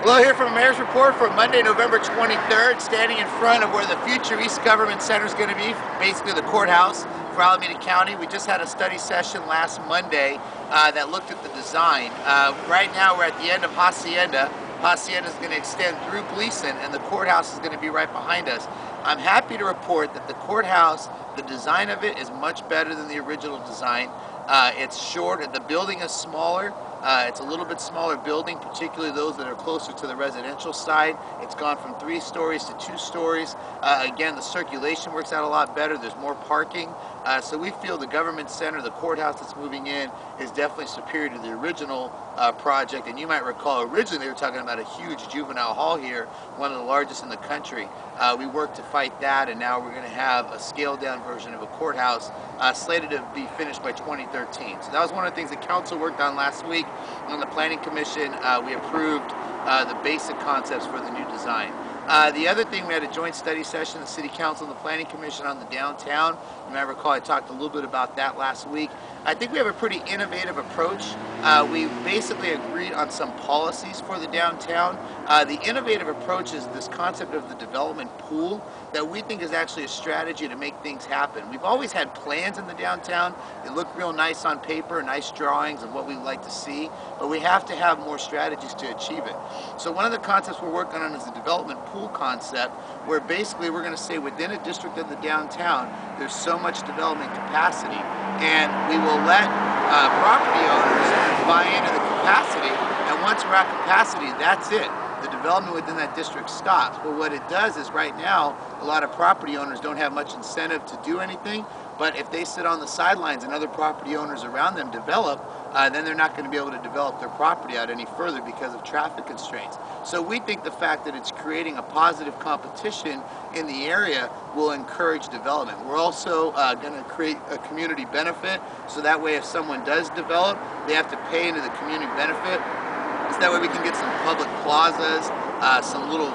Hello, here from Mayor's Report for Monday, November 23rd, standing in front of where the future East Government Center is going to be, basically the courthouse for Alameda County. We just had a study session last Monday that looked at the design. Right now we're at the end of Hacienda. Hacienda is going to extend through Gleason, and the courthouse is going to be right behind us. I'm happy to report that the courthouse, the design of it is much better than the original design. It's short, the building is smaller. It's a little bit smaller building, particularly those that are closer to the residential side. It's gone from 3 stories to 2 stories. Again, the circulation works out a lot better. There's more parking. So we feel the government center, the courthouse that's moving in, is definitely superior to the original project. And you might recall originally they were talking about a huge juvenile hall here, one of the largest in the country. We worked to fight that, and now we're going to have a scaled down version of a courthouse slated to be finished by 2013. So that was one of the things the council worked on last week. On the Planning Commission, we approved the basic concepts for the new design. The other thing, we had a joint study session, the City Council and the Planning Commission on the downtown. You might recall I talked a little bit about that last week. I think we have a pretty innovative approach. We basically agreed on some policies for the downtown. The innovative approach is this concept of the development pool that we think is actually a strategy to make things happen. We've always had plans in the downtown. They look real nice on paper, nice drawings of what we'd like to see, but we have to have more strategies to achieve it. So one of the concepts we're working on is the development pool concept, where basically we're going to say within a district of the downtown, there's so much development capacity, and we will let property owners buy into the capacity, and once we're at capacity, that's it. The development within that district stops. But what it does is right now, a lot of property owners don't have much incentive to do anything, but if they sit on the sidelines and other property owners around them develop, then they're not going to be able to develop their property out any further because of traffic constraints. So we think the fact that it's creating a positive competition in the area will encourage development. We're also going to create a community benefit, so that way if someone does develop, they have to pay into the community benefit. So that way we can get some public plazas, some little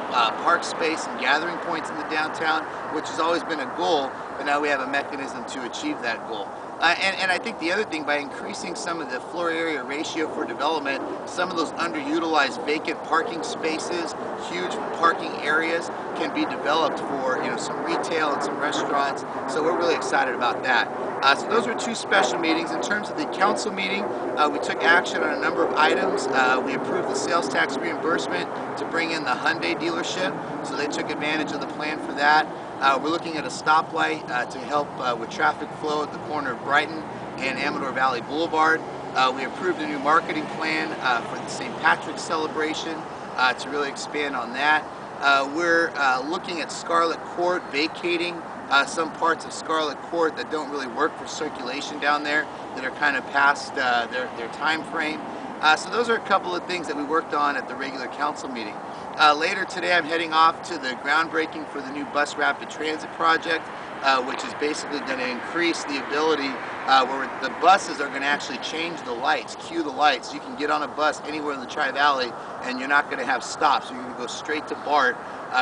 park space and gathering points in the downtown, which has always been a goal, but now we have a mechanism to achieve that goal. And I think the other thing, by increasing some of the floor area ratio for development, some of those underutilized vacant parking spaces, huge parking areas, can be developed for some retail and some restaurants. So we're really excited about that. So those were 2 special meetings. In terms of the council meeting, we took action on a number of items. We approved the sales tax reimbursement to bring in the Hyundai dealership, so they took advantage of the plan for that. We're looking at a stoplight to help with traffic flow at the corner of Brighton and Amador Valley Boulevard. We approved a new marketing plan for the St. Patrick's celebration to really expand on that. We're looking at Scarlet Court, vacating some parts of Scarlet Court that don't really work for circulation down there, that are kind of past their time frame. So those are a couple of things that we worked on at the regular council meeting. Later today I'm heading off to the groundbreaking for the new bus rapid transit project, which is basically going to increase the ability where the buses are going to actually change the lights, cue the lights. You can get on a bus anywhere in the Tri-Valley and you're not going to have stops. You're going to go straight to BART.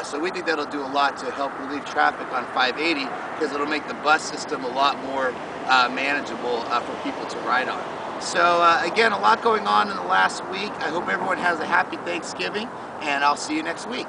So we think that'll do a lot to help relieve traffic on 580, because it'll make the bus system a lot more manageable for people to ride on. So again, a lot going on in the last week. I hope everyone has a happy Thanksgiving, and I'll see you next week.